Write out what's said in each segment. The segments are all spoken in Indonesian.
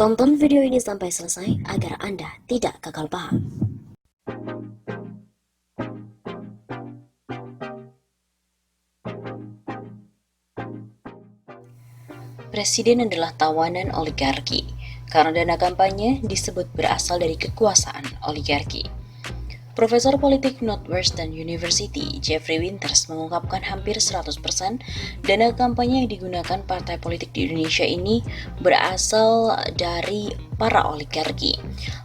Tonton video ini sampai selesai agar Anda tidak gagal paham. Presiden adalah tawanan oligarki, karena dana kampanye disebut berasal dari kekuasaan oligarki. Profesor Politik Northwestern University, Jeffrey Winters, mengungkapkan hampir 100% dana kampanye yang digunakan partai politik di Indonesia ini berasal dari para oligarki.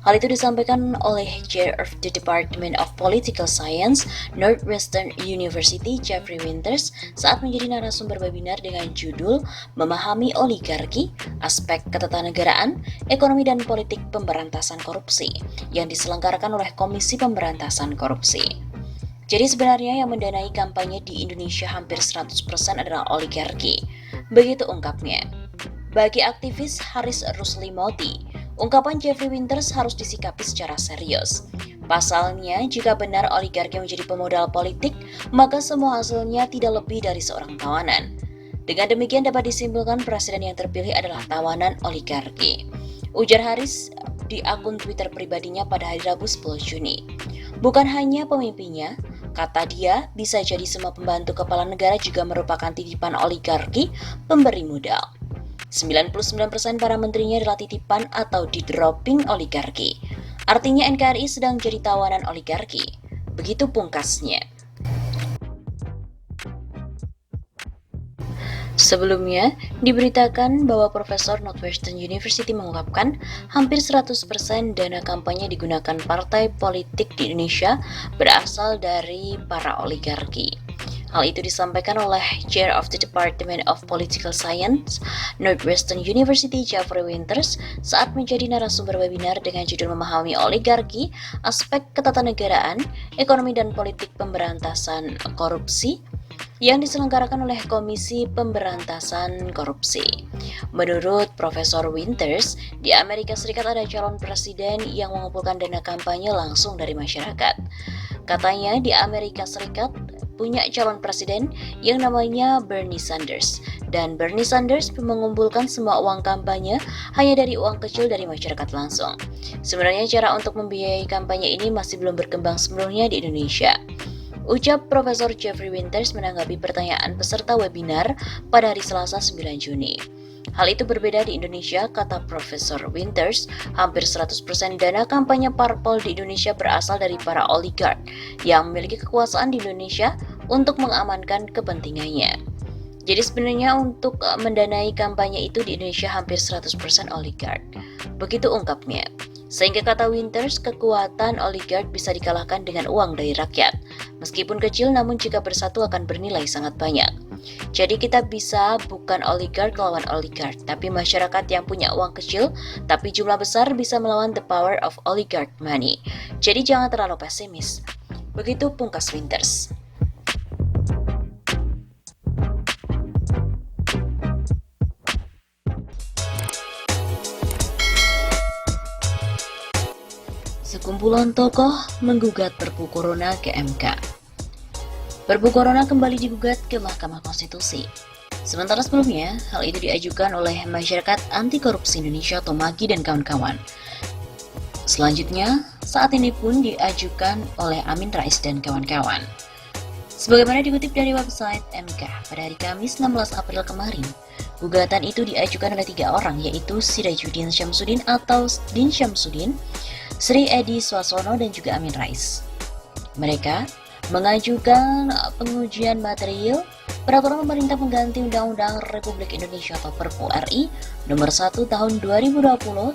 Hal itu disampaikan oleh Chair of the Department of Political Science, Northwestern University, Jeffrey Winters, saat menjadi narasumber webinar dengan judul Memahami Oligarki, Aspek Ketatanegaraan, Ekonomi dan Politik Pemberantasan Korupsi, yang diselenggarakan oleh Komisi Pemberantasan Korupsi. Jadi sebenarnya yang mendanai kampanye di Indonesia hampir 100% adalah oligarki. Begitu ungkapnya. Bagi aktivis Haris Ruslimoti, ungkapan Jeffrey Winters harus disikapi secara serius. Pasalnya, jika benar oligarki menjadi pemodal politik, maka semua hasilnya tidak lebih dari seorang tawanan. Dengan demikian dapat disimpulkan presiden yang terpilih adalah tawanan oligarki. Ujar Haris di akun Twitter pribadinya pada hari Rabu 10 Juni. Bukan hanya pemimpinnya, kata dia, bisa jadi semua pembantu kepala negara juga merupakan titipan oligarki pemberi modal. 99% para menterinya adalah titipan atau di-dropping oligarki. Artinya NKRI sedang jadi tawanan oligarki. Begitu pungkasnya. Sebelumnya, diberitakan bahwa Profesor Northwestern University mengungkapkan hampir 100% dana kampanye digunakan partai politik di Indonesia berasal dari para oligarki. Hal itu disampaikan oleh Chair of the Department of Political Science, Northwestern University, Jeffrey Winters, saat menjadi narasumber webinar dengan judul Memahami Oligarki, Aspek Ketatanegaraan, Ekonomi dan Politik Pemberantasan Korupsi, yang diselenggarakan oleh Komisi Pemberantasan Korupsi. Menurut Profesor Winters, di Amerika Serikat ada calon presiden yang mengumpulkan dana kampanye langsung dari masyarakat. Katanya di Amerika Serikat punya calon presiden yang namanya Bernie Sanders. Dan Bernie Sanders mengumpulkan semua uang kampanye hanya dari uang kecil dari masyarakat langsung. Sebenarnya cara untuk membiayai kampanye ini masih belum berkembang sebelumnya di Indonesia. Ucap Profesor Jeffrey Winters menanggapi pertanyaan peserta webinar pada hari Selasa 9 Juni. Hal itu berbeda di Indonesia, kata Profesor Winters, hampir 100% dana kampanye parpol di Indonesia berasal dari para oligark yang memiliki kekuasaan di Indonesia untuk mengamankan kepentingannya. Jadi sebenarnya untuk mendanai kampanye itu di Indonesia hampir 100% oligark. Begitu ungkapnya. Sehingga kata Winters, kekuatan oligark bisa dikalahkan dengan uang dari rakyat. Meskipun kecil, namun jika bersatu akan bernilai sangat banyak. Jadi kita bisa bukan oligark lawan oligark, tapi masyarakat yang punya uang kecil, tapi jumlah besar bisa melawan the power of oligarch money. Jadi jangan terlalu pesimis. Begitu pungkas Winters. Sekumpulan tokoh menggugat Perpu Corona ke MK. Perpu Corona kembali digugat ke Mahkamah Konstitusi. Sementara sebelumnya, hal itu diajukan oleh Masyarakat Anti Korupsi Indonesia atau MAKI dan kawan-kawan. Selanjutnya, saat ini pun diajukan oleh Amin Rais dan kawan-kawan. Sebagaimana dikutip dari website MK pada hari Kamis 16 April kemarin, gugatan itu diajukan oleh 3 orang, yaitu Sirajuddin Syamsuddin atau Din Syamsuddin, Sri Edi Swasono dan juga Amin Rais. Mereka mengajukan pengujian material peraturan pemerintah pengganti Undang-Undang Republik Indonesia atau Perpu RI nomor 1 tahun 2020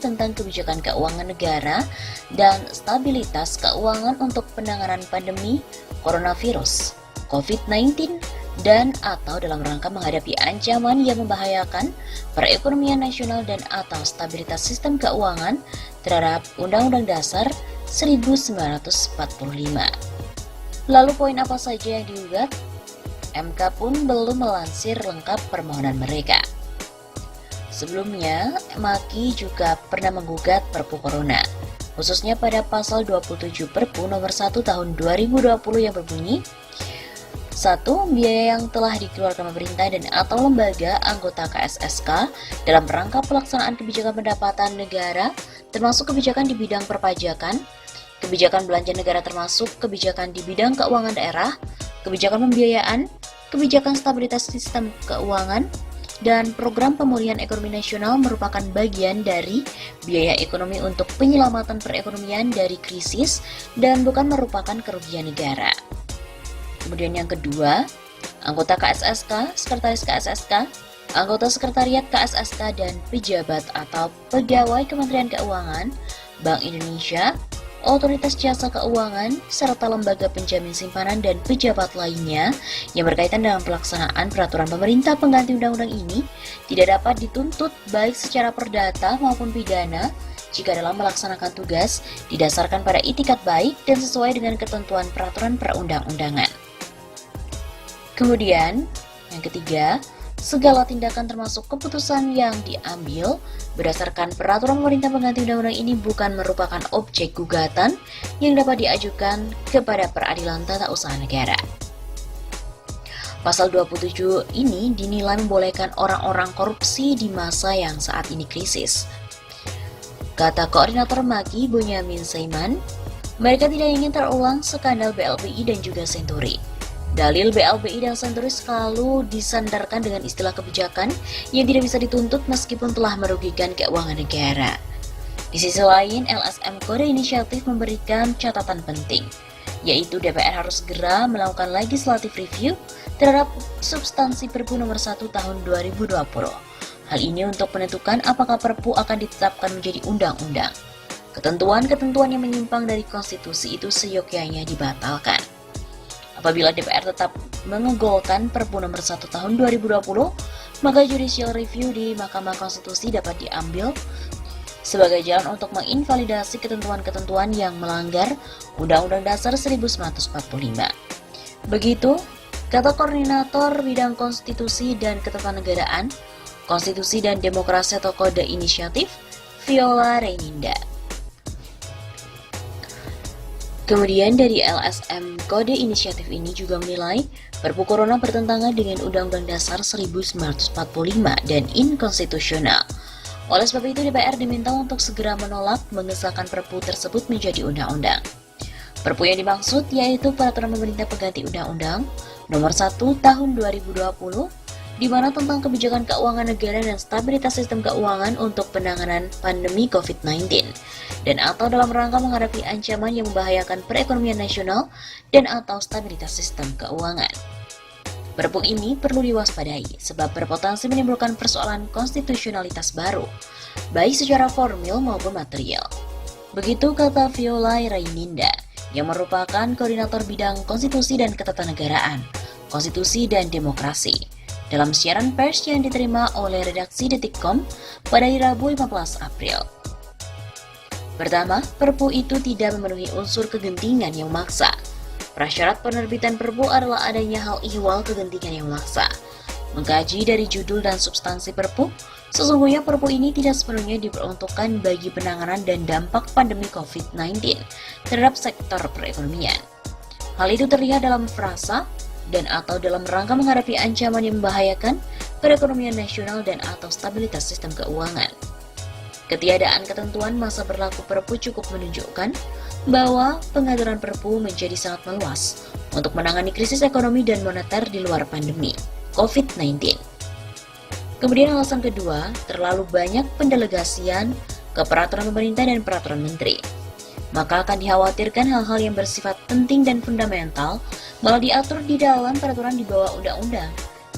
tentang kebijakan keuangan negara dan stabilitas keuangan untuk penanganan pandemi coronavirus COVID-19 dan atau dalam rangka menghadapi ancaman yang membahayakan perekonomian nasional dan atau stabilitas sistem keuangan terhadap Undang-Undang Dasar 1945. Lalu poin apa saja yang digugat? MK pun belum melansir lengkap permohonan mereka. Sebelumnya, MAKI juga pernah menggugat Perpu Corona, khususnya pada pasal 27 Perpu nomor 1 tahun 2020 yang berbunyi, 1. Biaya yang telah dikeluarkan pemerintah dan atau lembaga anggota KSSK dalam rangka pelaksanaan kebijakan pendapatan negara, termasuk kebijakan di bidang perpajakan, kebijakan belanja negara termasuk kebijakan di bidang keuangan daerah, kebijakan pembiayaan, kebijakan stabilitas sistem keuangan, dan program pemulihan ekonomi nasional merupakan bagian dari biaya ekonomi untuk penyelamatan perekonomian dari krisis dan bukan merupakan kerugian negara. Kemudian yang kedua, anggota KSSK, sekretaris KSSK, anggota sekretariat KSSK, dan pejabat atau pegawai Kementerian Keuangan, Bank Indonesia, Otoritas Jasa Keuangan, serta lembaga penjamin simpanan dan pejabat lainnya yang berkaitan dengan pelaksanaan peraturan pemerintah pengganti undang-undang ini tidak dapat dituntut baik secara perdata maupun pidana jika dalam melaksanakan tugas didasarkan pada itikat baik dan sesuai dengan ketentuan peraturan perundang-undangan. Kemudian, yang ketiga, segala tindakan termasuk keputusan yang diambil berdasarkan peraturan pemerintah pengganti undang-undang ini bukan merupakan objek gugatan yang dapat diajukan kepada peradilan tata usaha negara. Pasal 27 ini dinilai membolehkan orang-orang korupsi di masa yang saat ini krisis. Kata Koordinator MAKI Bonyamin Saiman, mereka tidak ingin terulang skandal BLBI dan juga Senturi. Dalil BLBI dan Senturi selalu disandarkan dengan istilah kebijakan yang tidak bisa dituntut meskipun telah merugikan keuangan negara. Di sisi lain, LSM Kode Inisiatif memberikan catatan penting, yaitu DPR harus segera melakukan legislative review terhadap substansi Perpu nomor 1 tahun 2020. Hal ini untuk menentukan apakah Perpu akan ditetapkan menjadi undang-undang. Ketentuan-ketentuan yang menyimpang dari konstitusi itu seyogyanya dibatalkan. Apabila DPR tetap mengegolkan Perpu nomor 1 tahun 2020, maka judicial review di Mahkamah Konstitusi dapat diambil sebagai jalan untuk menginvalidasi ketentuan-ketentuan yang melanggar Undang-Undang Dasar 1945. Begitu kata Koordinator Bidang Konstitusi dan Ketatanegaraan, Konstitusi dan Demokrasi atau Kode Inisiatif, Viola Reininda. Kemudian dari LSM Kode Inisiatif ini juga menilai Perpu Corona bertentangan dengan Undang-Undang Dasar 1945 dan inkonstitusional. Oleh sebab itu DPR diminta untuk segera menolak mengesahkan Perpu tersebut menjadi undang-undang. Perpu yang dimaksud yaitu Peraturan Pemerintah Pengganti Undang-Undang Nomor 1 Tahun 2020 di mana tentang kebijakan keuangan negara dan stabilitas sistem keuangan untuk penanganan pandemi COVID-19 dan atau dalam rangka menghadapi ancaman yang membahayakan perekonomian nasional dan atau stabilitas sistem keuangan. Perpu ini perlu diwaspadai sebab berpotensi menimbulkan persoalan konstitusionalitas baru, baik secara formil maupun material. Begitu kata Viola Reininda, yang merupakan Koordinator Bidang Konstitusi dan Ketatanegaraan, Konstitusi dan Demokrasi, dalam siaran pers yang diterima oleh redaksi Detikcom pada hari Rabu 15 April. Pertama, Perpu itu tidak memenuhi unsur kegentingan yang memaksa. Prasyarat penerbitan Perpu adalah adanya hal ihwal kegentingan yang memaksa. Mengkaji dari judul dan substansi Perpu, sesungguhnya Perpu ini tidak sepenuhnya diperuntukkan bagi penanganan dan dampak pandemi COVID-19 terhadap sektor perekonomian. Hal itu terlihat dalam frasa dan atau dalam rangka menghadapi ancaman yang membahayakan perekonomian nasional dan atau stabilitas sistem keuangan. Ketiadaan ketentuan masa berlaku Perpu cukup menunjukkan bahwa pengaturan Perpu menjadi sangat meluas untuk menangani krisis ekonomi dan moneter di luar pandemi COVID-19. Kemudian alasan kedua, terlalu banyak pendelegasian ke peraturan pemerintah dan peraturan menteri. Maka akan dikhawatirkan hal-hal yang bersifat penting dan fundamental malah diatur di dalam peraturan di bawah undang-undang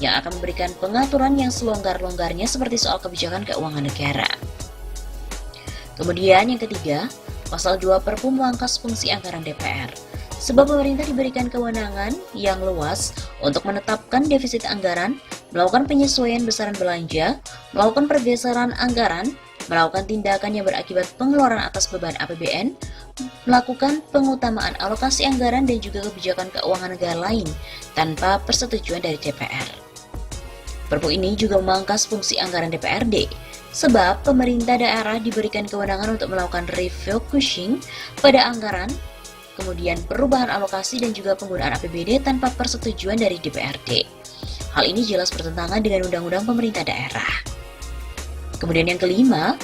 yang akan memberikan pengaturan yang selonggar-longgarnya seperti soal kebijakan keuangan negara. Kemudian yang ketiga, pasal 2 Perpu memangkas fungsi anggaran DPR. Sebab pemerintah diberikan kewenangan yang luas untuk menetapkan defisit anggaran, melakukan penyesuaian besaran belanja, melakukan pergeseran anggaran, melakukan tindakan yang berakibat pengeluaran atas beban APBN, melakukan pengutamaan alokasi anggaran dan juga kebijakan keuangan negara lain tanpa persetujuan dari DPR. Perpu ini juga memangkas fungsi anggaran DPRD, sebab pemerintah daerah diberikan kewenangan untuk melakukan refocusing pada anggaran kemudian perubahan alokasi dan juga penggunaan APBD tanpa persetujuan dari DPRD. Hal ini jelas bertentangan dengan Undang-Undang Pemerintah Daerah. Kemudian yang kelima,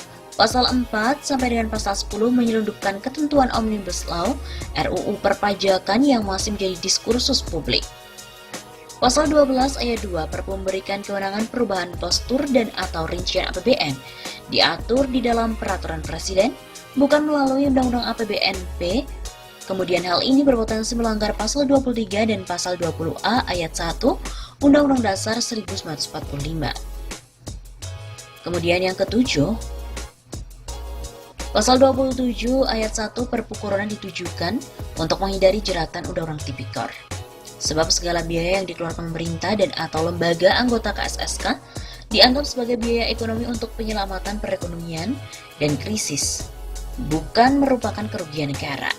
Pasal 4 sampai dengan pasal 10 menyelundupkan ketentuan Omnibus Law RUU Perpajakan yang masih menjadi diskursus publik. Pasal 12 ayat 2 Perpu memberikan kewenangan perubahan postur dan atau rincian APBN diatur di dalam peraturan presiden, bukan melalui Undang-Undang APBNP. Kemudian hal ini berpotensi melanggar pasal 23 dan pasal 20A ayat 1 Undang-Undang Dasar 1945. Kemudian yang ketujuh, Pasal 27 ayat 1 Perpu Corona ditujukan untuk menghindari jeratan Undang-Undang Tipikor. Sebab segala biaya yang dikeluarkan pemerintah dan atau lembaga anggota KSSK dianggap sebagai biaya ekonomi untuk penyelamatan perekonomian dan krisis, bukan merupakan kerugian negara.